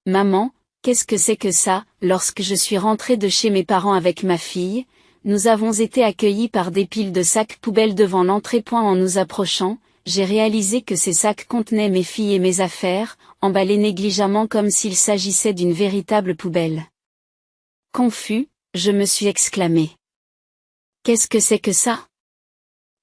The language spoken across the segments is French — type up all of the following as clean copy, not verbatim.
Maman, qu'est-ce que c'est que ça? Lorsque je suis rentrée de chez mes parents avec ma fille, nous avons été accueillis par des piles de sacs poubelles devant l'entrée. En nous approchant, j'ai réalisé que ces sacs contenaient mes filles et mes affaires, emballées négligemment comme s'il s'agissait d'une véritable poubelle. Confus, je me suis exclamé. Qu'est-ce que c'est que ça?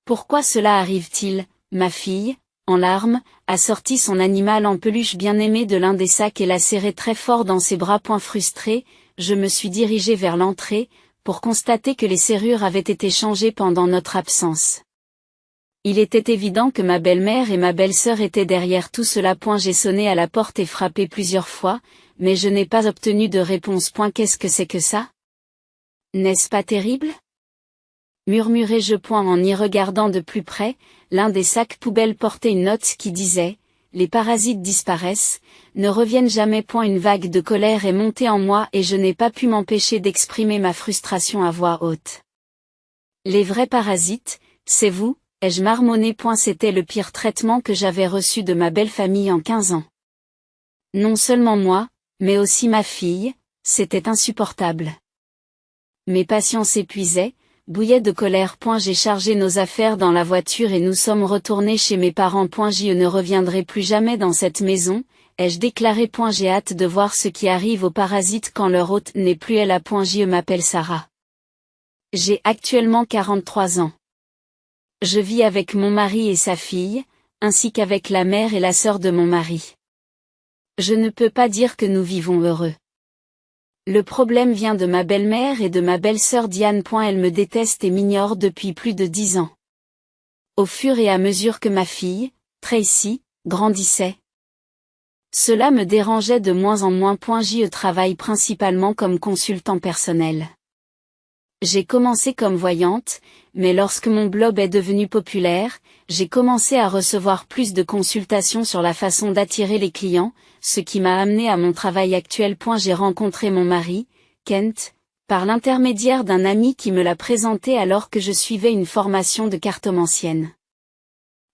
Pourquoi cela arrive-t-il? Ma fille, en larmes, a sorti son animal en peluche bien-aimé de l'un des sacs et l'a serré très fort dans ses bras. Frustrée, je me suis dirigée vers l'entrée, pour constater que les serrures avaient été changées pendant notre absence. Il était évident que ma belle-mère et ma belle-sœur étaient derrière tout cela. J'ai sonné à la porte et frappé plusieurs fois, mais je n'ai pas obtenu de réponse. Qu'est-ce que c'est que ça? N'est-ce pas terrible? Murmurai-je. En y regardant de plus près, l'un des sacs poubelles portait une note qui disait « Les parasites disparaissent, ne reviennent jamais ». Une vague de colère est montée en moi et je n'ai pas pu m'empêcher d'exprimer ma frustration à voix haute. « Les vrais parasites, c'est vous », ai-je marmonné. C'était le pire traitement que j'avais reçu de ma belle famille en 15 ans. Non seulement moi, mais aussi ma fille, c'était insupportable. Mes patients s'épuisaient, bouillaient de colère. J'ai chargé nos affaires dans la voiture et nous sommes retournés chez mes parents. Je ne reviendrai plus jamais dans cette maison, ai-je déclaré. J'ai hâte de voir ce qui arrive aux parasites quand leur hôte n'est plus là. Je m'appelle Sarah. J'ai actuellement 43 ans. Je vis avec mon mari et sa fille, ainsi qu'avec la mère et la sœur de mon mari. Je ne peux pas dire que nous vivons heureux. Le problème vient de ma belle-mère et de ma belle-sœur Diane. Elle me déteste et m'ignore depuis plus de 10 ans. Au fur et à mesure que ma fille, Tracy, grandissait, cela me dérangeait de moins en moins. Je travaille principalement comme consultant personnel. J'ai commencé comme voyante, mais lorsque mon blog est devenu populaire, j'ai commencé à recevoir plus de consultations sur la façon d'attirer les clients, ce qui m'a amené à mon travail actuel. J'ai rencontré mon mari, Kent, par l'intermédiaire d'un ami qui me l'a présenté alors que je suivais une formation de cartomancienne.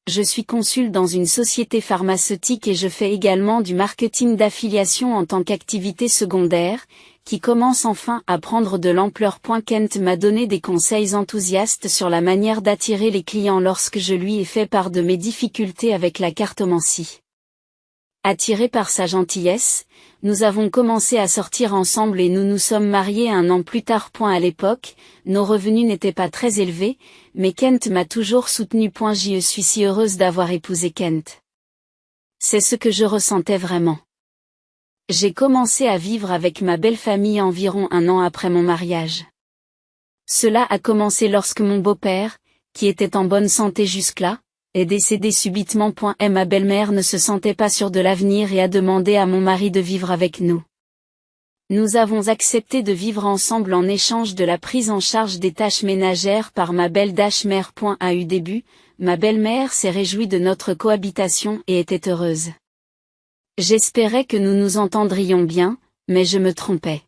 Je suis consul dans une société pharmaceutique et je fais également du marketing d'affiliation en tant qu'activité secondaire, qui commence enfin à prendre de l'ampleur. Kent m'a donné des conseils enthousiastes sur la manière d'attirer les clients lorsque je lui ai fait part de mes difficultés avec la cartomancie. Attiré par sa gentillesse, nous avons commencé à sortir ensemble et nous nous sommes mariés 1 an plus tard. À l'époque, nos revenus n'étaient pas très élevés, mais Kent m'a toujours soutenu. Je suis si heureuse d'avoir épousé Kent. C'est ce que je ressentais vraiment. J'ai commencé à vivre avec ma belle famille environ 1 an après mon mariage. Cela a commencé lorsque mon beau-père, qui était en bonne santé jusque-là, est décédé subitement. Ma belle-mère ne se sentait pas sûre de l'avenir et a demandé à mon mari de vivre avec nous. Nous avons accepté de vivre ensemble en échange de la prise en charge des tâches ménagères par ma belle-mère. Au début, ma belle-mère s'est réjouie de notre cohabitation et était heureuse. J'espérais que nous nous entendrions bien, mais je me trompais.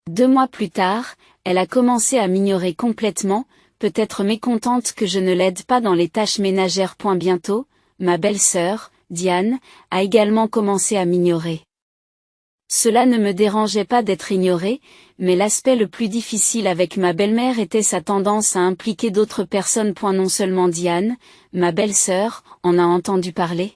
2 mois plus tard, elle a commencé à m'ignorer complètement, peut-être mécontente que je ne l'aide pas dans les tâches ménagères. Bientôt, ma belle-sœur, Diane, a également commencé à m'ignorer. Cela ne me dérangeait pas d'être ignorée, mais l'aspect le plus difficile avec ma belle-mère était sa tendance à impliquer d'autres personnes. Non seulement Diane, ma belle-sœur, en a entendu parler,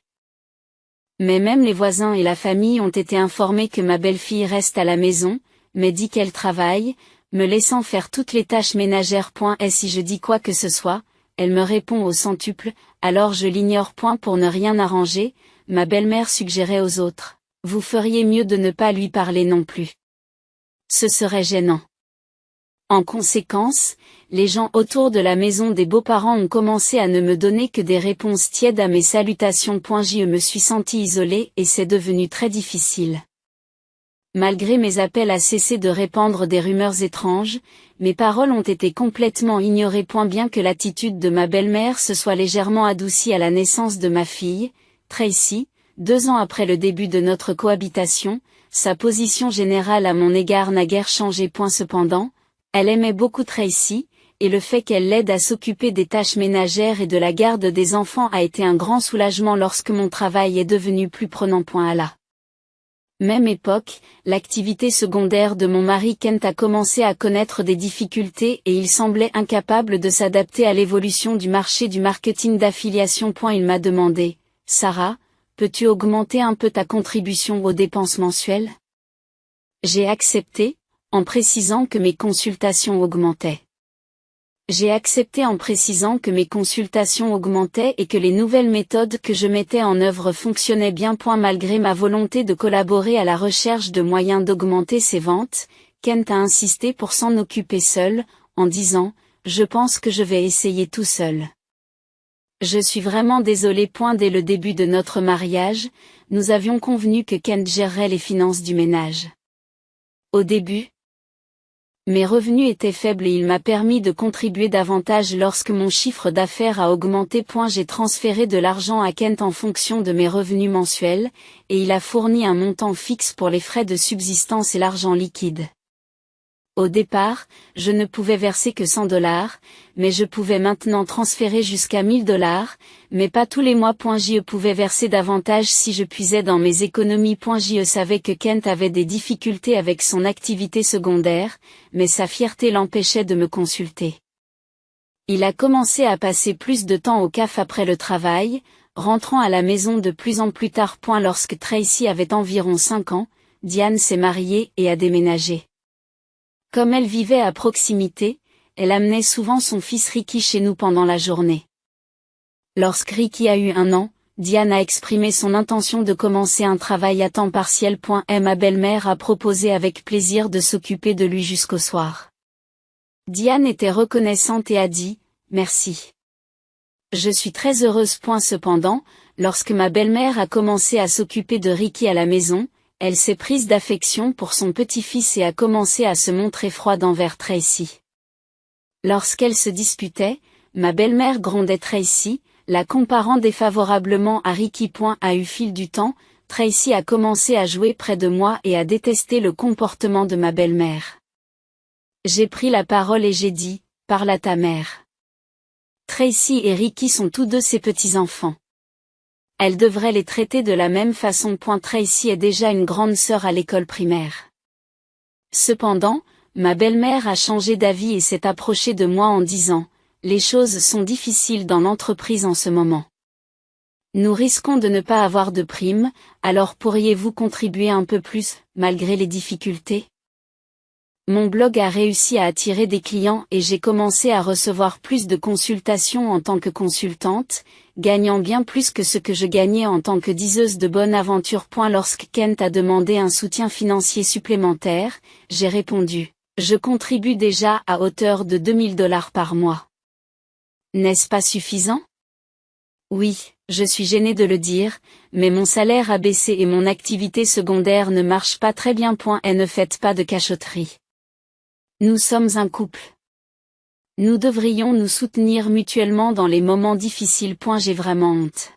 mais même les voisins et la famille ont été informés que ma belle-fille reste à la maison, mais dit qu'elle travaille, me laissant faire toutes les tâches ménagères. Et si je dis quoi que ce soit, elle me répond au centuple, alors je l'ignore. Pour ne rien arranger, ma belle-mère suggérait aux autres, vous feriez mieux de ne pas lui parler non plus. Ce serait gênant. En conséquence, les gens autour de la maison des beaux-parents ont commencé à ne me donner que des réponses tièdes à mes salutations. Je me suis sentie isolée et c'est devenu très difficile. Malgré mes appels à cesser de répandre des rumeurs étranges, mes paroles ont été complètement ignorées. Bien que l'attitude de ma belle-mère se soit légèrement adoucie à la naissance de ma fille, Tracy, 2 ans après le début de notre cohabitation, sa position générale à mon égard n'a guère changé. Cependant, elle aimait beaucoup Tracy, et le fait qu'elle l'aide à s'occuper des tâches ménagères et de la garde des enfants a été un grand soulagement lorsque mon travail est devenu plus prenant. Même époque, l'activité secondaire de mon mari Kent a commencé à connaître des difficultés et il semblait incapable de s'adapter à l'évolution du marché du marketing d'affiliation. Il m'a demandé, Sarah, peux-tu augmenter un peu ta contribution aux dépenses mensuelles? J'ai accepté, en précisant que mes consultations augmentaient. J'ai accepté en précisant que mes consultations augmentaient et que les nouvelles méthodes que je mettais en œuvre fonctionnaient bien. Malgré ma volonté de collaborer à la recherche de moyens d'augmenter ses ventes, Kent a insisté pour s'en occuper seul, en disant « Je pense que je vais essayer tout seul. » Je suis vraiment désolée. Dès le début de notre mariage, nous avions convenu que Kent gérerait les finances du ménage. Au début, mes revenus étaient faibles et il m'a permis de contribuer davantage lorsque mon chiffre d'affaires a augmenté. J'ai transféré de l'argent à Kent en fonction de mes revenus mensuels, et il a fourni un montant fixe pour les frais de subsistance et l'argent liquide. Au départ, je ne pouvais verser que $100, mais je pouvais maintenant transférer jusqu'à $1000, mais pas tous les mois. Je pouvais verser davantage si je puisais dans mes économies. Je savais que Kent avait des difficultés avec son activité secondaire, mais sa fierté l'empêchait de me consulter. Il a commencé à passer plus de temps au CAF après le travail, rentrant à la maison de plus en plus tard. Lorsque Tracy avait environ 5 ans, Diane s'est mariée et a déménagé. Comme elle vivait à proximité, elle amenait souvent son fils Ricky chez nous pendant la journée. Lorsque Ricky a eu 1 an, Diane a exprimé son intention de commencer un travail à temps partiel. Ma belle-mère a proposé avec plaisir de s'occuper de lui jusqu'au soir. Diane était reconnaissante et a dit « Merci. Je suis très heureuse. » Cependant, lorsque ma belle-mère a commencé à s'occuper de Ricky à la maison, elle s'est prise d'affection pour son petit-fils et a commencé à se montrer froide envers Tracy. Lorsqu'elle se disputait, ma belle-mère grondait Tracy, la comparant défavorablement à Ricky. À eu fil du temps, Tracy a commencé à jouer près de moi et à détester le comportement de ma belle-mère. J'ai pris la parole et j'ai dit, « Parle à ta mère. » Tracy et Ricky sont tous deux ses petits-enfants. Elle devrait les traiter de la même façon. Tracy est déjà une grande sœur à l'école primaire. Cependant, ma belle-mère a changé d'avis et s'est approchée de moi en disant « Les choses sont difficiles dans l'entreprise en ce moment. Nous risquons de ne pas avoir de primes, alors pourriez-vous contribuer un peu plus, malgré les difficultés ?» Mon blog a réussi à attirer des clients et j'ai commencé à recevoir plus de consultations en tant que consultante, gagnant bien plus que ce que je gagnais en tant que diseuse de bonne aventure. Lorsque Kent a demandé un soutien financier supplémentaire, j'ai répondu « Je contribue déjà à hauteur de $2000 par mois. » N'est-ce pas suffisant? Oui, je suis gênée de le dire, mais mon salaire a baissé et mon activité secondaire ne marche pas très bien. Et ne faites pas de cachotterie. Nous sommes un couple. Nous devrions nous soutenir mutuellement dans les moments difficiles. J'ai vraiment honte.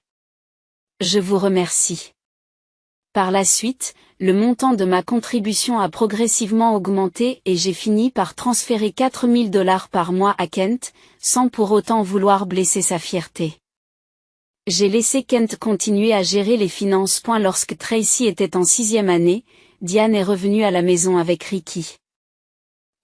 Je vous remercie. Par la suite, le montant de ma contribution a progressivement augmenté et j'ai fini par transférer $4000 par mois à Kent, sans pour autant vouloir blesser sa fierté. J'ai laissé Kent continuer à gérer les finances. Lorsque Tracy était en 6e année, Diane est revenue à la maison avec Ricky.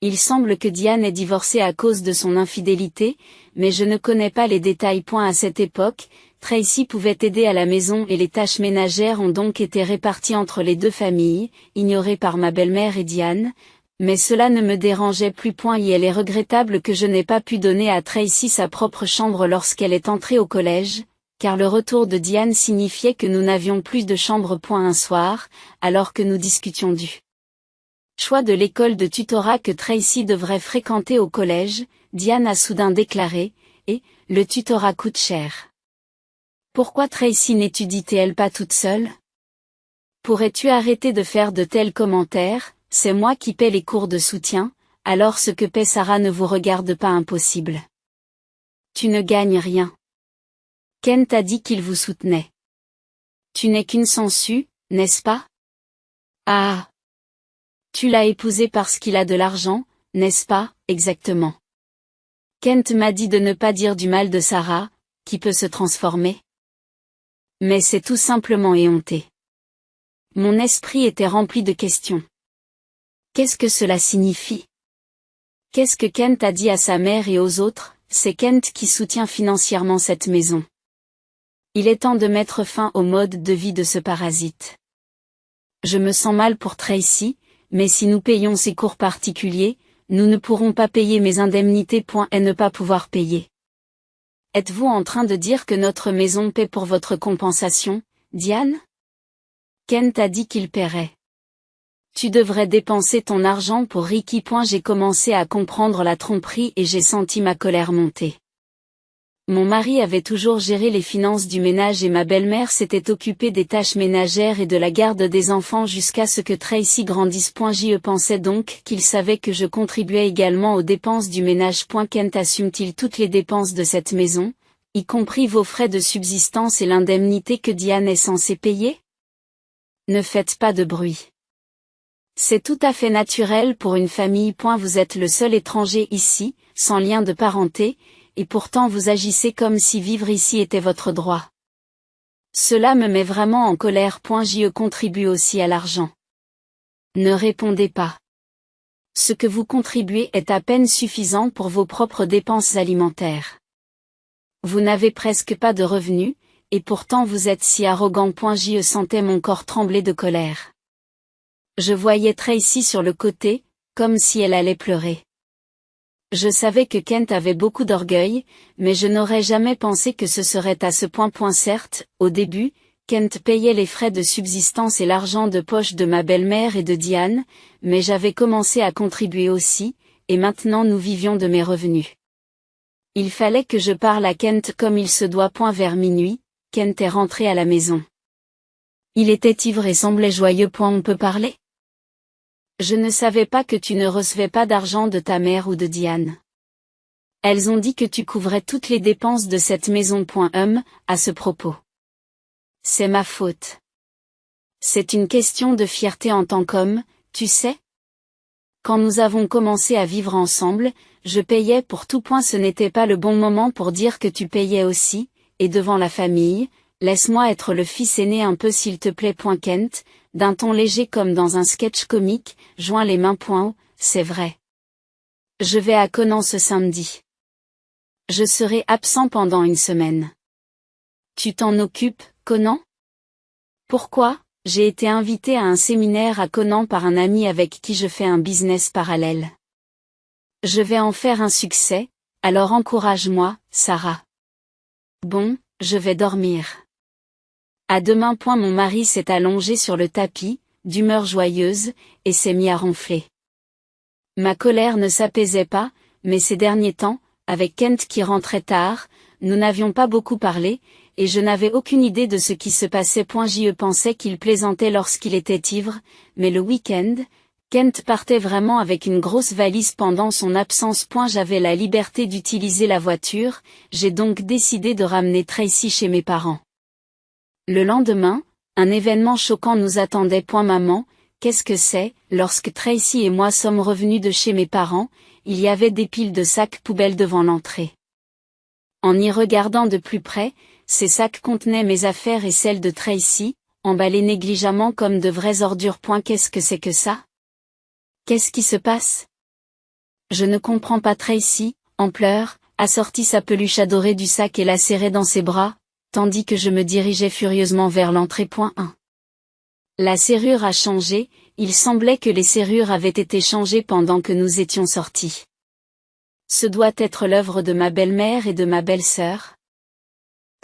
Il semble que Diane ait divorcé à cause de son infidélité, mais je ne connais pas les détails. À cette époque, Tracy pouvait aider à la maison et les tâches ménagères ont donc été réparties entre les deux familles, ignorées par ma belle-mère et Diane, mais cela ne me dérangeait plus. Il est regrettable que je n'ai pas pu donner à Tracy sa propre chambre lorsqu'elle est entrée au collège, car le retour de Diane signifiait que nous n'avions plus de chambre. Un soir, alors que nous discutions du choix de l'école de tutorat que Tracy devrait fréquenter au collège, Diane a soudain déclaré « Et, le tutorat coûte cher. Pourquoi Tracy n'étudie-t-elle pas toute seule? Pourrais-tu arrêter de faire de tels commentaires? C'est moi qui paie les cours de soutien, alors ce que paie Sarah ne vous regarde pas. Impossible. Tu ne gagnes rien. Kent a dit qu'il vous soutenait. Tu n'es qu'une sangsue, n'est-ce pas? Ah! Tu l'as épousé parce qu'il a de l'argent, n'est-ce pas? Exactement. Kent m'a dit de ne pas dire du mal de Sarah, qui peut se transformer. Mais c'est tout simplement éhonté. Mon esprit était rempli de questions. Qu'est-ce que cela signifie? Qu'est-ce que Kent a dit à sa mère et aux autres? C'est Kent qui soutient financièrement cette maison. Il est temps de mettre fin au mode de vie de ce parasite. Je me sens mal pour Tracy, mais si nous payons ses cours particuliers, nous ne pourrons pas payer mes indemnités. Et ne pas pouvoir payer. Êtes-vous en train de dire que notre maison paie pour votre compensation, Diane? Kent a dit qu'il paierait. Tu devrais dépenser ton argent pour Ricky. J'ai commencé à comprendre la tromperie et j'ai senti ma colère monter. Mon mari avait toujours géré les finances du ménage et ma belle-mère s'était occupée des tâches ménagères et de la garde des enfants jusqu'à ce que Tracy grandisse. Je pensais donc qu'il savait que je contribuais également aux dépenses du ménage. Kent assume-t-il toutes les dépenses de cette maison, y compris vos frais de subsistance et l'indemnité que Diane est censée payer? Ne faites pas de bruit. C'est tout à fait naturel pour une famille. Vous êtes le seul étranger ici, sans lien de parenté, et pourtant vous agissez comme si vivre ici était votre droit. Cela me met vraiment en colère. Je contribue aussi à l'argent. Ne répondez pas. Ce que vous contribuez est à peine suffisant pour vos propres dépenses alimentaires. Vous n'avez presque pas de revenus, et pourtant vous êtes si arrogant. Je sentais mon corps trembler de colère. Je voyais Tracy sur le côté, comme si elle allait pleurer. Je savais que Kent avait beaucoup d'orgueil, mais je n'aurais jamais pensé que ce serait à ce point. Certes, au début, Kent payait les frais de subsistance et l'argent de poche de ma belle-mère et de Diane, mais j'avais commencé à contribuer aussi, et maintenant nous vivions de mes revenus. Il fallait que je parle à Kent comme il se doit. Vers minuit, Kent est rentré à la maison. Il était ivre et semblait joyeux. On peut parler? Je ne savais pas que tu ne recevais pas d'argent de ta mère ou de Diane. Elles ont dit que tu couvrais toutes les dépenses de cette maison. À ce propos. C'est ma faute. C'est une question de fierté en tant qu'homme, tu sais. Quand nous avons commencé à vivre ensemble, je payais pour tout. Ce n'était pas le bon moment pour dire que tu payais aussi, et devant la famille, laisse-moi être le fils aîné un peu s'il te plaît. Kent, d'un ton léger comme dans un sketch comique, joint les mains. C'est vrai. Je vais à Conan ce samedi. Je serai absent pendant une semaine. Tu t'en occupes, Conan? Pourquoi? J'ai été invité à un séminaire à Conan par un ami avec qui je fais un business parallèle. Je vais en faire un succès, alors encourage-moi, Sarah. Bon, je vais dormir. À demain. Mon mari s'est allongé sur le tapis, d'humeur joyeuse, et s'est mis à ronfler. Ma colère ne s'apaisait pas, mais ces derniers temps, avec Kent qui rentrait tard, nous n'avions pas beaucoup parlé, et je n'avais aucune idée de ce qui se passait. Je pensais qu'il plaisantait lorsqu'il était ivre, mais le week-end, Kent partait vraiment avec une grosse valise pendant son absence. J'avais la liberté d'utiliser la voiture, j'ai donc décidé de ramener Tracy chez mes parents. Le lendemain, un événement choquant nous attendait. Maman, qu'est-ce que c'est? Lorsque Tracy et moi sommes revenus de chez mes parents, il y avait des piles de sacs poubelles devant l'entrée. En y regardant de plus près, ces sacs contenaient mes affaires et celles de Tracy, emballées négligemment comme de vraies ordures. Qu'est-ce que c'est que ça? Qu'est-ce qui se passe? Je ne comprends pas. Tracy, en pleurs, a sorti sa peluche adorée du sac et l'a serrée dans ses bras, tandis que je me dirigeais furieusement vers l'entrée. 1. La serrure a changé, il semblait que les serrures avaient été changées pendant que nous étions sortis. Ce doit être l'œuvre de ma belle-mère et de ma belle-sœur.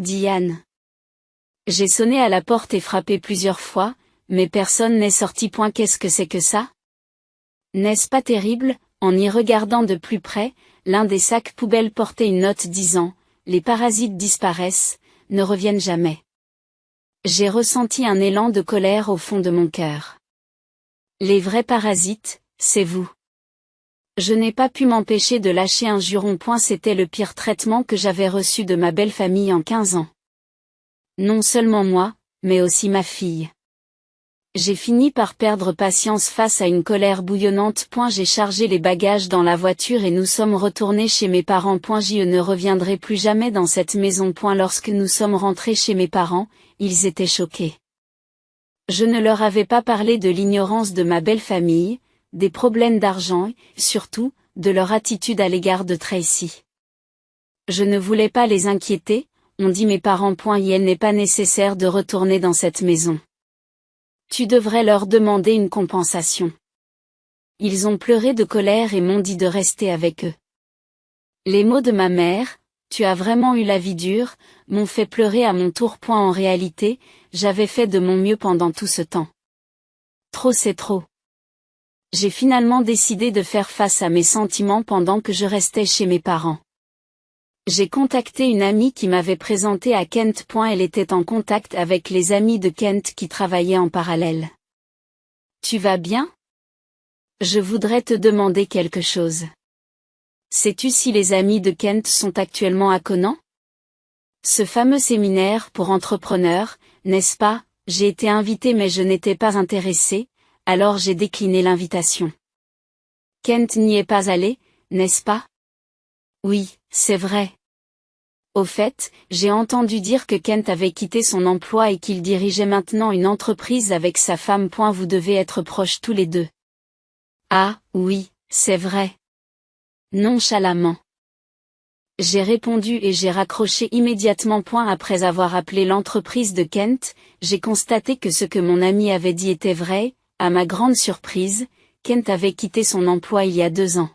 Diane. J'ai sonné à la porte et frappé plusieurs fois, mais personne n'est sorti. Qu'est-ce que c'est que ça? N'est-ce pas terrible? En y regardant de plus près, l'un des sacs poubelles portait une note disant « Les parasites disparaissent, ne reviennent jamais ». J'ai ressenti un élan de colère au fond de mon cœur. Les vrais parasites, c'est vous. Je n'ai pas pu m'empêcher de lâcher un juron. C'était le pire traitement que j'avais reçu de ma belle famille en 15 ans. Non seulement moi, mais aussi ma fille. J'ai fini par perdre patience face à une colère bouillonnante. J'ai chargé les bagages dans la voiture et nous sommes retournés chez mes parents. Je ne reviendrai plus jamais dans cette maison. Lorsque nous sommes rentrés chez mes parents, ils étaient choqués. Je ne leur avais pas parlé de l'ignorance de ma belle famille, des problèmes d'argent et, surtout, de leur attitude à l'égard de Tracy. Je ne voulais pas les inquiéter, ont dit mes parents. Il n'est pas nécessaire de retourner dans cette maison. Tu devrais leur demander une compensation. Ils ont pleuré de colère et m'ont dit de rester avec eux. Les mots de ma mère, tu as vraiment eu la vie dure, m'ont fait pleurer à mon tour. En réalité, j'avais fait de mon mieux pendant tout ce temps. Trop c'est trop. J'ai finalement décidé de faire face à mes sentiments pendant que je restais chez mes parents. J'ai contacté une amie qui m'avait présenté à Kent. Elle était en contact avec les amis de Kent qui travaillaient en parallèle. Tu vas bien? Je voudrais te demander quelque chose. Sais-tu si les amis de Kent sont actuellement à Conan? Ce fameux séminaire pour entrepreneurs, n'est-ce pas? J'ai été invitée mais je n'étais pas intéressée, alors j'ai décliné l'invitation. Kent n'y est pas allé, n'est-ce pas? Oui, c'est vrai. Au fait, j'ai entendu dire que Kent avait quitté son emploi et qu'il dirigeait maintenant une entreprise avec sa femme. Vous devez être proches tous les deux. Ah, oui, c'est vrai. Nonchalamment. J'ai répondu et j'ai raccroché immédiatement. Après avoir appelé l'entreprise de Kent, j'ai constaté que ce que mon ami avait dit était vrai. À ma grande surprise, Kent avait quitté son emploi il y a 2 ans.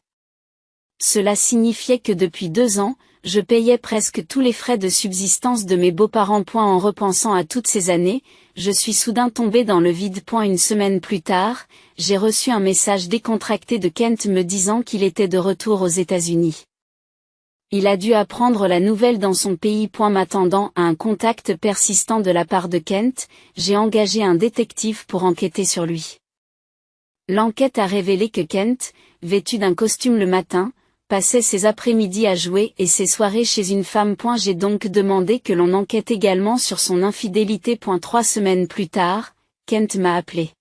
Cela signifiait que depuis 2 ans, je payais presque tous les frais de subsistance de mes beaux-parents. En repensant à toutes ces années, je suis soudain tombé dans le vide. Une semaine plus tard, j'ai reçu un message décontracté de Kent me disant qu'il était de retour aux États-Unis. Il a dû apprendre la nouvelle dans son pays. M'attendant à un contact persistant de la part de Kent, j'ai engagé un détective pour enquêter sur lui. L'enquête a révélé que Kent, vêtu d'un costume le matin, passait ses après-midi à jouer et ses soirées chez une femme. J'ai donc demandé que l'on enquête également sur son infidélité. 3 semaines plus tard, Kent m'a appelé.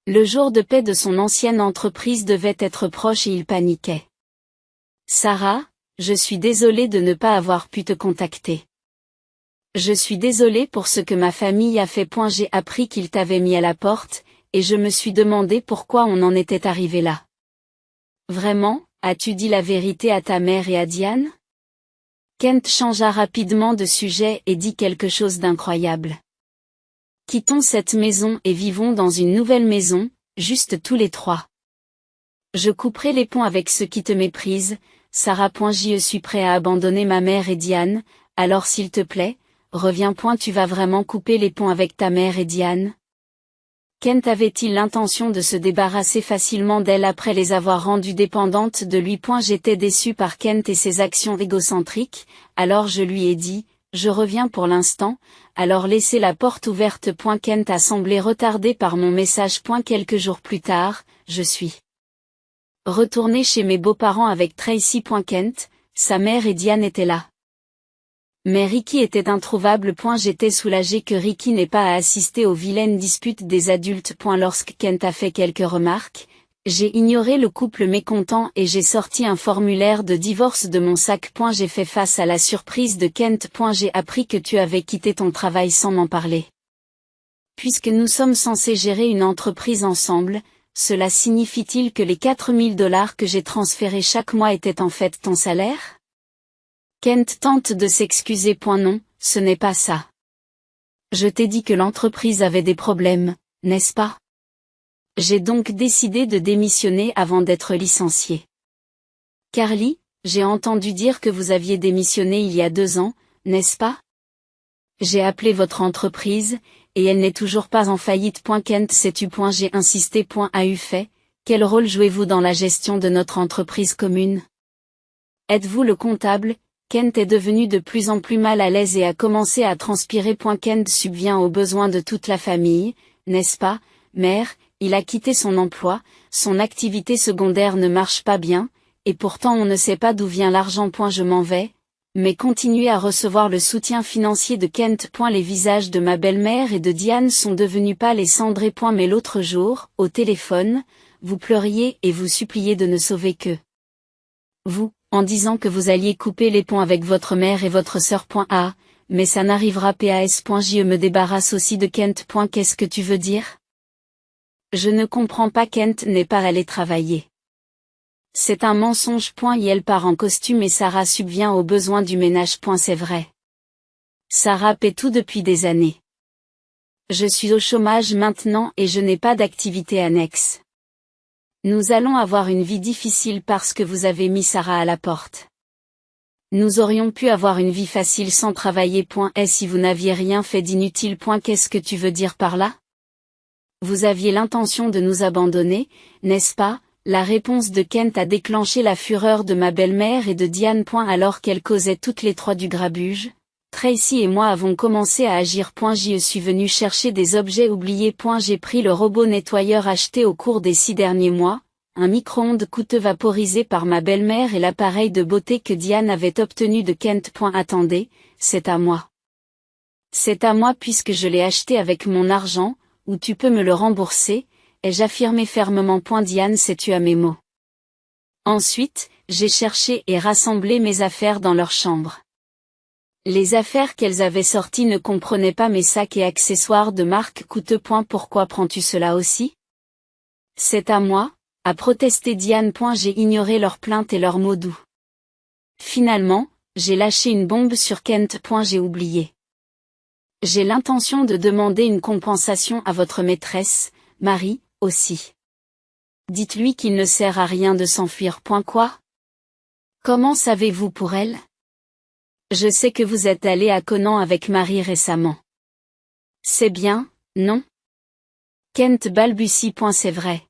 Le jour de paie de son ancienne entreprise devait être proche et il paniquait. Sarah, je suis désolée de ne pas avoir pu te contacter. Je suis désolée pour ce que ma famille a fait. J'ai appris qu'il t'avait mis à la porte, et je me suis demandé pourquoi on en était arrivé là. Vraiment, as-tu dit la vérité à ta mère et à Diane? Kent changea rapidement de sujet et dit quelque chose d'incroyable. Quittons cette maison et vivons dans une nouvelle maison, juste tous les 3. Je couperai les ponts avec ceux qui te méprisent, Sarah. Je suis prêt à abandonner ma mère et Diane, alors s'il te plaît, reviens. Tu vas vraiment couper les ponts avec ta mère et Diane? Kent avait-il l'intention de se débarrasser facilement d'elle après les avoir rendues dépendantes de lui? J'étais déçu par Kent et ses actions égocentriques, alors je lui ai dit, je reviens pour l'instant, alors laissez la porte ouverte. Kent a semblé retardé par mon message. Quelques jours plus tard, je suis retourné chez mes beaux-parents avec Tracy. Kent, sa mère et Diane étaient là. Mais Ricky était introuvable. J'étais soulagé que Ricky n'ait pas à assister aux vilaines disputes des adultes. Lorsque Kent a fait quelques remarques, j'ai ignoré le couple mécontent et j'ai sorti un formulaire de divorce de mon sac. J'ai fait face à la surprise de Kent. J'ai appris que tu avais quitté ton travail sans m'en parler. Puisque nous sommes censés gérer une entreprise ensemble, cela signifie-t-il que les $4000 que j'ai transférés chaque mois étaient en fait ton salaire? Kent tente de s'excuser. Non, ce n'est pas ça. Je t'ai dit que l'entreprise avait des problèmes, n'est-ce pas? J'ai donc décidé de démissionner avant d'être licencié. Carly, j'ai entendu dire que vous aviez démissionné il y a 2 ans, n'est-ce pas? J'ai appelé votre entreprise, et elle n'est toujours pas en faillite. Kent, sais-tu? J'ai insisté. A eu fait, quel rôle jouez-vous dans la gestion de notre entreprise commune? Êtes-vous le comptable? Kent est devenu de plus en plus mal à l'aise et a commencé à transpirer. Kent subvient aux besoins de toute la famille, n'est-ce pas, mère? Il a quitté son emploi, son activité secondaire ne marche pas bien, et pourtant on ne sait pas d'où vient l'argent. Je m'en vais, mais continuez à recevoir le soutien financier de Kent. Les visages de ma belle-mère et de Diane sont devenus pâles et cendrés. Mais l'autre jour, au téléphone, vous pleuriez et vous suppliez de ne sauver que vous, en disant que vous alliez couper les ponts avec votre mère et votre sœur. Ah, mais ça n'arrivera pas. Je me débarrasse aussi de Kent. Qu'est-ce que tu veux dire? Je ne comprends pas. Kent n'est pas allé travailler. C'est un mensonge. Elle part en costume et Sarah subvient aux besoins du ménage. C'est vrai. Sarah paie tout depuis des années. Je suis au chômage maintenant et je n'ai pas d'activité annexe. Nous allons avoir une vie difficile parce que vous avez mis Sarah à la porte. Nous aurions pu avoir une vie facile sans travailler. Et si vous n'aviez rien fait d'inutile. Qu'est-ce que tu veux dire par là? Vous aviez l'intention de nous abandonner, n'est-ce pas? La réponse de Kent a déclenché la fureur de ma belle-mère et de Diane. Alors qu'elles causaient toutes les trois du grabuge, Tracy et moi avons commencé à agir. Je suis venu chercher des objets oubliés. J'ai pris le robot nettoyeur acheté au cours des 6 derniers mois, un micro-ondes coûteux vaporisé par ma belle-mère et l'appareil de beauté que Diane avait obtenu de Kent. Attendez, c'est à moi. C'est à moi puisque je l'ai acheté avec mon argent, ou tu peux me le rembourser, ai-je affirmé fermement. Diane s'est tue à mes mots. Ensuite, j'ai cherché et rassemblé mes affaires dans leur chambre. Les affaires qu'elles avaient sorties ne comprenaient pas mes sacs et accessoires de marque coûteux. Pourquoi prends-tu cela aussi? C'est à moi, a protesté Diane. J'ai ignoré leurs plaintes et leurs mots doux. Finalement, j'ai lâché une bombe sur Kent. J'ai oublié. J'ai l'intention de demander une compensation à votre maîtresse, Marie, aussi. Dites-lui qu'il ne sert à rien de s'enfuir. Quoi? Comment savez-vous pour elle? Je sais que vous êtes allé à Conan avec Marie récemment. C'est bien, non? Kent balbutie. C'est vrai.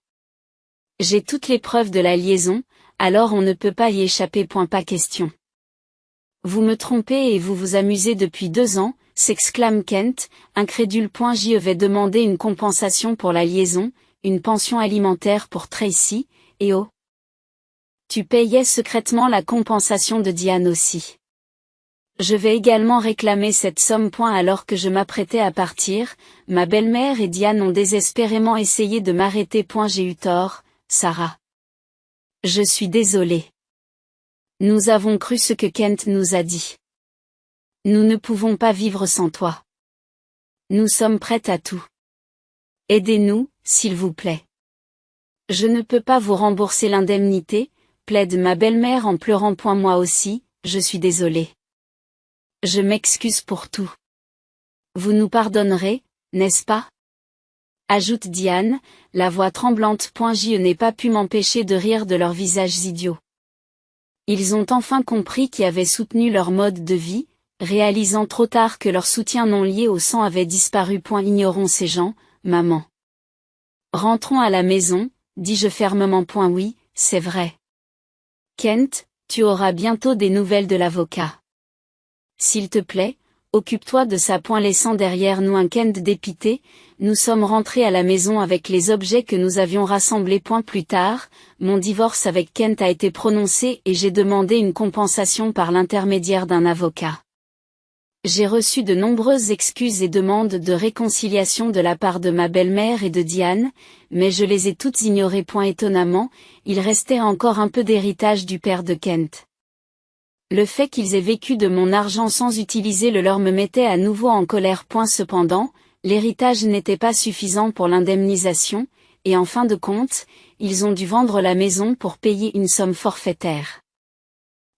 J'ai toutes les preuves de la liaison, alors on ne peut pas y échapper. Pas question. Vous me trompez et vous vous amusez depuis 2 ans, s'exclame Kent, incrédule. Je vais demander une compensation pour la liaison, une pension alimentaire pour Tracy, et oh! Tu payais secrètement la compensation de Diane aussi. Je vais également réclamer cette somme. Alors que je m'apprêtais à partir, ma belle-mère et Diane ont désespérément essayé de m'arrêter. J'ai eu tort, Sarah. Je suis désolée. Nous avons cru ce que Kent nous a dit. Nous ne pouvons pas vivre sans toi. Nous sommes prêtes à tout. Aidez-nous, s'il vous plaît. Je ne peux pas vous rembourser l'indemnité, plaide ma belle-mère en pleurant. Moi aussi, je suis désolée. Je m'excuse pour tout. Vous nous pardonnerez, n'est-ce pas? Ajoute Diane, la voix tremblante. Je n'ai pas pu m'empêcher de rire de leurs visages idiots. Ils ont enfin compris qui avait soutenu leur mode de vie, réalisant trop tard que leur soutien non lié au sang avait disparu. Ignorons ces gens, maman. Rentrons à la maison, dis-je fermement. Oui, c'est vrai. Kent, tu auras bientôt des nouvelles de l'avocat. S'il te plaît, occupe-toi de ça. Laissant derrière nous un Kent dépité, nous sommes rentrés à la maison avec les objets que nous avions rassemblés. Plus tard, mon divorce avec Kent a été prononcé et j'ai demandé une compensation par l'intermédiaire d'un avocat. J'ai reçu de nombreuses excuses et demandes de réconciliation de la part de ma belle-mère et de Diane, mais je les ai toutes ignorées. Étonnamment, il restait encore un peu d'héritage du père de Kent. Le fait qu'ils aient vécu de mon argent sans utiliser le leur me mettait à nouveau en colère. Cependant, l'héritage n'était pas suffisant pour l'indemnisation, et en fin de compte, ils ont dû vendre la maison pour payer une somme forfaitaire.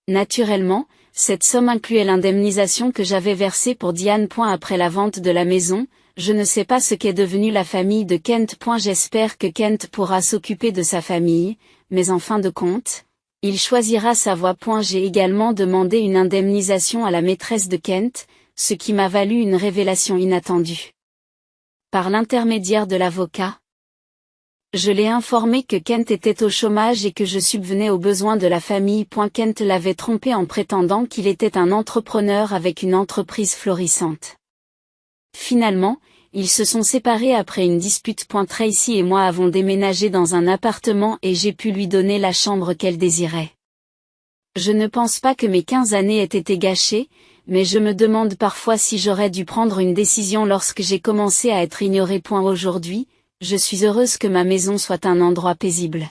Naturellement, cette somme incluait l'indemnisation que j'avais versée pour Diane. Après la vente de la maison, je ne sais pas ce qu'est devenue la famille de Kent. J'espère que Kent pourra s'occuper de sa famille, mais en fin de compte, il choisira sa voie. J'ai également demandé une indemnisation à la maîtresse de Kent, ce qui m'a valu une révélation inattendue. Par l'intermédiaire de l'avocat, je l'ai informé que Kent était au chômage et que je subvenais aux besoins de la famille. Kent l'avait trompé en prétendant qu'il était un entrepreneur avec une entreprise florissante. Finalement, ils se sont séparés après une dispute. Tracy et moi avons déménagé dans un appartement et j'ai pu lui donner la chambre qu'elle désirait. Je ne pense pas que mes 15 années aient été gâchées, mais je me demande parfois si j'aurais dû prendre une décision lorsque j'ai commencé à être ignorée. Aujourd'hui, je suis heureuse que ma maison soit un endroit paisible.